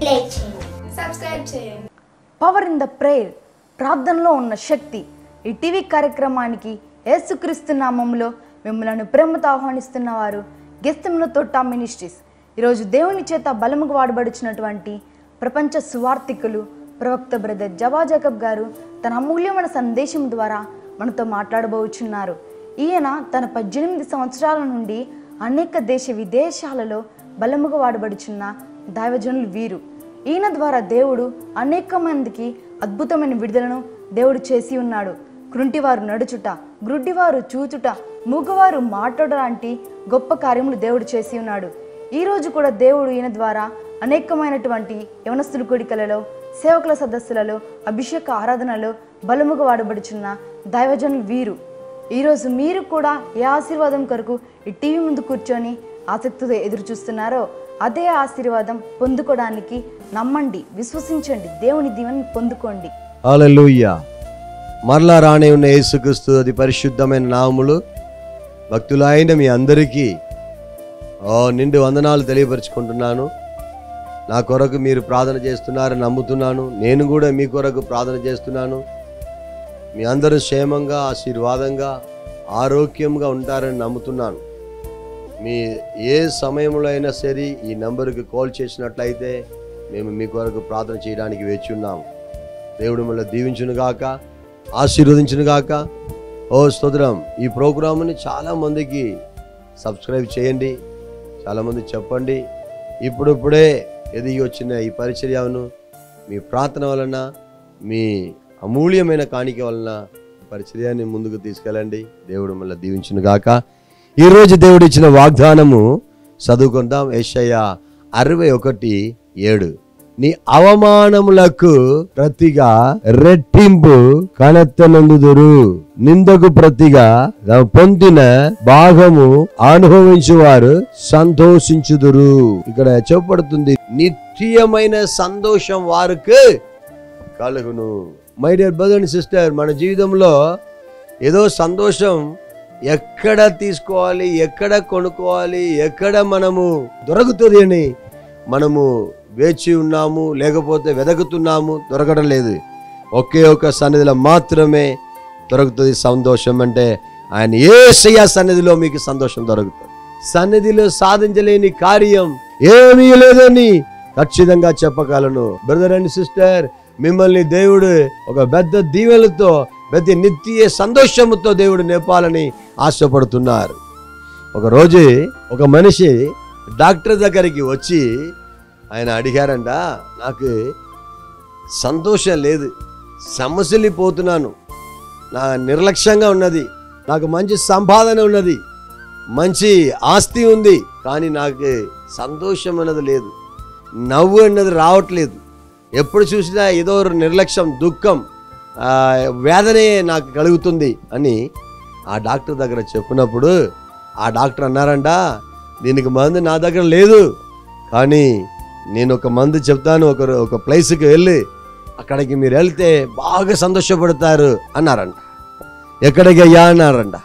Like చేయండి, subscribe చేయండి. Power in the prayer, ప్రార్థనలో ఉన్న శక్తి. ఈ టీవీ కార్యక్రమానికి యేసుక్రీస్తు నామములో మిమ్మల్ని ప్రేమతో ఆహ్వానిస్తున్న వారు గెస్తెంలో తోట మినిస్ట్రీస్. ఈరోజు దేవుని చేత బలముగా వాడబడుచున్నటువంటి ప్రపంచ సువార్థికులు ప్రవక్త బ్రదర్ జబా జాకబ్ గారు తన అమూల్యమైన సందేశం ద్వారా మనతో మాట్లాడబోచున్నారు. ఈయన తన 18 సంవత్సరాల నుండి అనేక దేశ విదేశాలలో బలముగా వాడబడుచున్న దైవజనులు వీరు. ఈయన ద్వారా దేవుడు అనేక మందికి అద్భుతమైన విడుదలను దేవుడు చేసి ఉన్నాడు. కృంటివారు నడుచుట, గ్రుడ్డివారు చూచుట, మూగవారు మాట్లాడ లాంటి గొప్ప కార్యములు దేవుడు చేసి ఉన్నాడు. ఈరోజు కూడా దేవుడు ఈయన ద్వారా అనేకమైనటువంటి యవనస్తుల కోడికలలో, సేవకుల సదస్సులలో, అభిషేక ఆరాధనలో బలముగా వాడబడుచున్న దైవజనులు వీరు. ఈరోజు మీరు కూడా ఏ ఆశీర్వాదం కొరకు ఈ టీవీ ముందు కూర్చొని ఆసక్తితో ఎదురు చూస్తున్నారో అదే ఆశీర్వాదం పొందుకోవడానికి నమ్మండి, విశ్వసించండి, దేవుని దీవెనను పొందుకోండి. హల్లెలూయా. మరలా రానే ఉన్న యేసుక్రీస్తు అతి పరిశుద్ధమైన నామములు భక్తులైన మీ అందరికీ నిండు వందనాలు తెలియపరుచుకుంటున్నాను. నా కొరకు మీరు ప్రార్థన చేస్తున్నారని నమ్ముతున్నాను. నేను కూడా మీ కొరకు ప్రార్థన చేస్తున్నాను. మీ అందరూ క్షేమంగా, ఆశీర్వాదంగా, ఆరోగ్యంగా ఉంటారని నమ్ముతున్నాను. మీ ఏ సమయంలో అయినా సరే ఈ నంబర్కి కాల్ చేసినట్లయితే మేము మీ కొరకు ప్రార్థన చేయడానికి వేచి ఉన్నాము. దేవుడు మిమ్మల్ని దీవించునుగాక, ఆశీర్వదించునుగాక. ఓ స్తోత్రం. ఈ ప్రోగ్రామ్ని చాలామందికి సబ్స్క్రైబ్ చేయండి, చాలామంది చెప్పండి. ఇప్పుడిప్పుడే ఎదిగి వచ్చిన ఈ పరిచర్యను మీ ప్రార్థన వలన, మీ అమూల్యమైన కాணிక వలన పరిచర్యాన్ని ముందుకు తీసుకెళ్ళండి. దేవుడు మిమ్మల్ని దీవించునుగాక. ఈరోజు దేవుడు ఇచ్చిన వాగ్దానము చదువుకుందాం. యెషయా 61:7. నీ అవమానములకు ప్రతిగా రెట్టింపు కనెత్తనందుదురు, నిందకు ప్రతిగా పొందిన భాగము అనుభవించువారు సంతోషించుదురు. ఇక్కడ చెప్పబడుతుంది, నిత్యమైన సంతోషం వారికి కలుగును. My dear brother and sister, మన జీవితంలో ఏదో సంతోషం ఎక్కడ తీసుకోవాలి, ఎక్కడ కొనుక్కోవాలి, ఎక్కడ మనము దొరుకుతుంది అని మనము వేచి ఉన్నాము, లేకపోతే వెతుకుతున్నాము, దొరకడం లేదు. ఒకే ఒక సన్నిధిలో మాత్రమే దొరుకుతుంది సంతోషం. అంటే ఆయన యేసయ్య సన్నిధిలో మీకు సంతోషం దొరుకుతుంది. సన్నిధిలో సాధించలేని కార్యం ఏమీ లేదని ఖచ్చితంగా చెప్పగలను. బ్రదర్ అండ్ సిస్టర్, మిమ్మల్ని దేవుడు ఒక పెద్ద దీవెనలతో, పెద్ద నిత్య సంతోషముతో దేవుడు నింపాలని ఆశపడుతున్నారు. ఒకరోజు ఒక మనిషి డాక్టర్ దగ్గరికి వచ్చి ఆయన అడిగారంట, నాకు సంతోషం లేదు, సమస్యలిపోతున్నాను, నా నిర్లక్ష్యంగా ఉన్నది, నాకు మంచి సంపాదన ఉన్నది, మంచి ఆస్తి ఉంది, కానీ నాకు సంతోషం అన్నది లేదు, నవ్వు అన్నది రావట్లేదు, ఎప్పుడు చూసినా ఏదో నిర్లక్ష్యం, దుఃఖం, వేదనే నాకు కలుగుతుంది అని ఆ డాక్టర్ దగ్గర చెప్పినప్పుడు ఆ డాక్టర్ అన్నారంట, దీనికి మందు నా దగ్గర లేదు, కానీ నేను ఒక మందు చెప్తాను, ఒక ప్లేస్కి వెళ్ళి అక్కడికి మీరు వెళ్తే బాగా సంతోషపడతారు అన్నారంట. ఎక్కడికి అయ్యా అన్నారంట.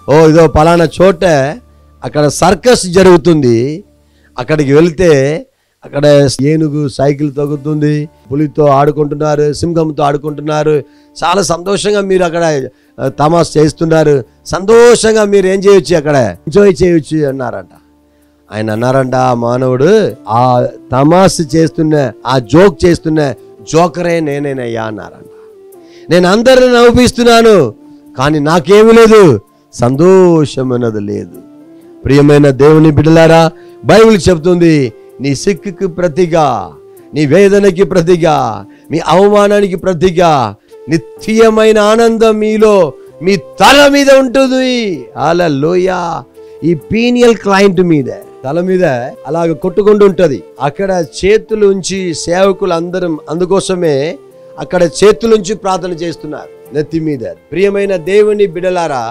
ఓ ఇదో పలానా చోట అక్కడ సర్కస్ జరుగుతుంది, అక్కడికి వెళ్తే అక్కడ ఏనుగు సైకిల్ తొక్కుతుంది, పులితో ఆడుకుంటున్నారు, సింహంతో ఆడుకుంటున్నారు, చాలా సంతోషంగా మీరు అక్కడ తమాషా చేస్తున్నారు, సంతోషంగా మీరు ఏం చేయొచ్చు, అక్కడ ఎంజాయ్ చేయొచ్చు అన్నారంట. ఆయన అన్నారంట, ఆ మానవుడు ఆ తమాషా చేస్తున్న, ఆ జోక్ చేస్తున్న జోకరే నేనేనయ్యా అన్నారంట. నేను అందరిని నవ్విస్తున్నాను, కానీ నాకేమీ లేదు, సంతోషం అన్నది లేదు. ప్రియమైన దేవుని బిడ్డలారా, బైబిల్ చెప్తుంది, నీ సిక్కుకి ప్రతిగా, నీ వేదనకి ప్రతిగా, మీ అవమానానికి ప్రతిగా నిత్యమైన ఆనందం మీలో, మీ తల మీద ఉంటుంది. హల్లెలూయా. ఈ పీనియల్ క్లయింట్ మీద, తల మీద అలాగ కొట్టుకుంటూ ఉంటుంది. అక్కడ చేతులుంచి సేవకులు అందరం అందుకోసమే అక్కడ చేతులుంచి ప్రార్థన చేస్తున్నారు నెత్తి మీద. ప్రియమైన దేవుని బిడలారా,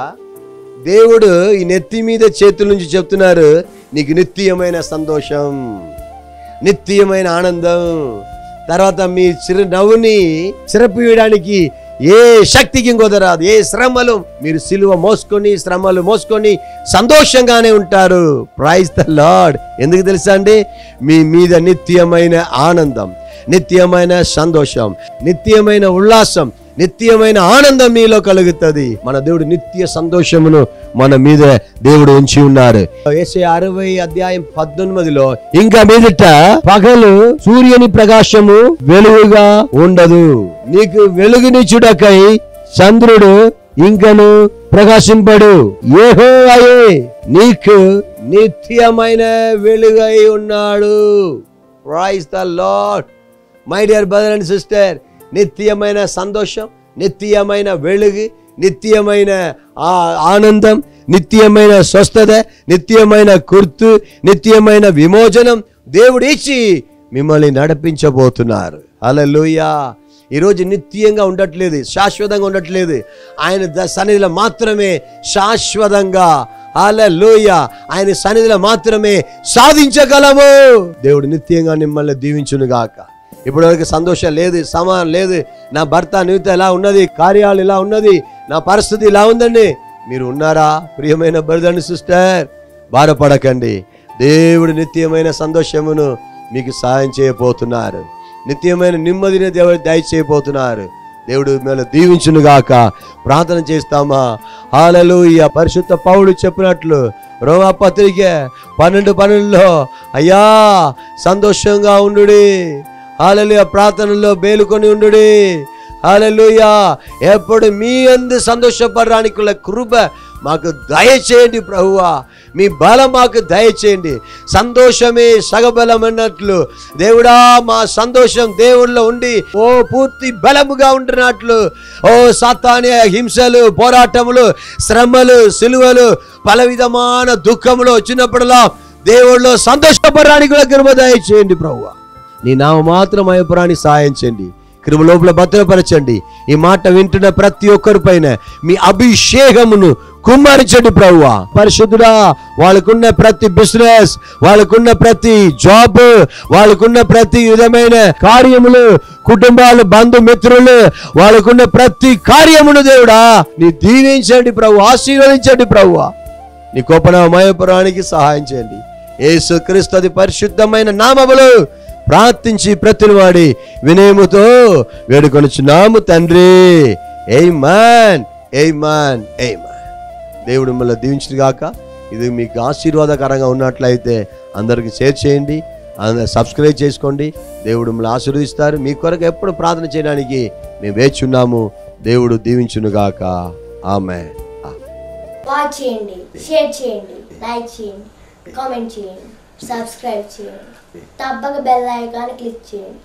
దేవుడు ఈ నెత్తి మీద చేతుల నుంచి చెప్తున్నారు, నీకు నిత్యమైన సంతోషం, నిత్యమైన ఆనందం. తర్వాత మీ చిరునవ్వుని చిరపివేయడానికి ఏ శక్తికి ఇంకొక రాదు, ఏ శ్రమలు. మీరు సిలువ మోసుకొని శ్రమలు మోసుకొని సంతోషంగానే ఉంటారు. Praise the Lord. ఎందుకు తెలుసా అండి? మీ మీద నిత్యమైన ఆనందం, నిత్యమైన సంతోషం, నిత్యమైన ఉల్లాసం, నిత్యమైన ఆనందం మీలో కలుగుతుంది. మన దేవుడు నిత్య సంతోషమును మన మీద దేవుడు ఉంచి ఉన్నారు. యెషయా 60:19 ఇంకా మీదట పగలు సూర్యుని ప్రకాశము వెలుగుగా ఉండదు, నీకు వెలుగునిచ్చుటకై చంద్రుడు ఇంకను ప్రకాశింపడు, యెహోవాయే నీకు నిత్యమైన వెలుగై ఉన్నాడు. Praise the Lord. My dear brother and sister, నిత్యమైన సంతోషం, నిత్యమైన వెలుగు, నిత్యమైన ఆనందం, నిత్యమైన స్వస్థత, నిత్యమైన గుర్తు, నిత్యమైన విమోచనం దేవుడు ఇచ్చి మిమ్మల్ని నడిపించబోతున్నారు. హల్లెలూయా. ఈరోజు నిత్యంగా ఉండట్లేదు, శాశ్వతంగా ఉండట్లేదు. ఆయన సన్నిధిలో మాత్రమే శాశ్వతంగా, హల్లెలూయా, ఆయన సన్నిధిలో మాత్రమే సాధించగలము. దేవుడు నిత్యంగా మిమ్మల్ని దీవించును గాక. ఇప్పటివరకు సంతోషం లేదు, సమానం లేదు, నా భర్త నీతో ఎలా ఉన్నది, కార్యాలు ఇలా ఉన్నది, నా పరిస్థితి ఇలా ఉందండి. మీరు ఉన్నారా? ప్రియమైన బ్రదర్ అండ్ సిస్టర్, బాధపడకండి. దేవుడు నిత్యమైన సంతోషమును మీకు సహాయం చేయబోతున్నారు. నిత్యమైన నెమ్మదిని దేవుడు దయచేయబోతున్నారు. దేవుడు మిమ్మల్ని దీవించును గాక. ప్రార్థన చేస్తామా? హల్లెలూయా. పరిశుద్ధ పౌలు చెప్పినట్లు రోమా పత్రిక 12:12 అయ్యా సంతోషంగా ఉండుడి, హల్లెలూయా, ప్రార్థనలో మేలుకొని ఉండుడి, హల్లెలూయా, ఎప్పుడు మీ యందు సంతోషపడడానికి కృప మాకు దయచేయండి ప్రభువా, మీ బలం మాకు దయచేయండి. సంతోషమే సగబలం అన్నట్లు దేవుడా, మా సంతోషం దేవుళ్ళో ఉండి ఓ పూర్తి బలముగా ఉంటున్నట్లు, ఓ సాతాను హింసలు, పోరాటములు, శ్రమలు, సిలువలు, పల విధమైన దుఃఖములు వచ్చినప్పుడల్లా దేవుళ్ళో సంతోషపడడానికి కృప దయచేయండి ప్రభువా. నీ నామ మాత్రం అయ్యపురాన్ని సహాయం చేయండి, కృప లోపల భద్రపరచండి. ఈ మాట వింటున్న ప్రతి ఒక్కరి పైన మీ అభిషేకమును కుమ్మరించండి ప్రభువా. పరిశుద్ధుడా, వాళ్ళకున్న ప్రతి బిజినెస్, వాళ్ళకున్న ప్రతి జాబ్, వాళ్ళకున్న ప్రతి విధమైన కార్యములు, కుటుంబాలు, బంధుమిత్రులు, వాళ్ళకున్న ప్రతి కార్యమును దేవుడా నీ దీవించండి ప్రభు, ఆశీర్వదించండి ప్రభువా. నీ కోపనామయపురానికి సహాయం చేయండి. యేసుక్రీస్తు అతి పరిశుద్ధమైన నామములో ప్రార్థించి ప్రతివాడి వినయముతో వేడుకొనుచున్నాము తండ్రి. ఆమేన్, ఆమేన్, ఆమేన్. దేవుడు మిమ్మల్ని దీవించును గాక. ఇది మీకు ఆశీర్వాదకరంగా ఉన్నట్లయితే అందరికి షేర్ చేయండి, సబ్స్క్రైబ్ చేసుకోండి. దేవుడు మిమ్మల్ని ఆశీర్వదిస్తారు. మీ కొరకు ఎప్పుడు ప్రార్థన చేయడానికి మేము వేచి ఉన్నాము. దేవుడు దీవించును గాక. ఆమేన్. వాచ్ చేయండి, షేర్ చేయండి, లైక్ చేయండి, కామెంట్ చేయండి, సబ్స్క్రైబ్ చేయండి, తప్పక బెల్ ఐకాన్ క్లిక్ చేయండి.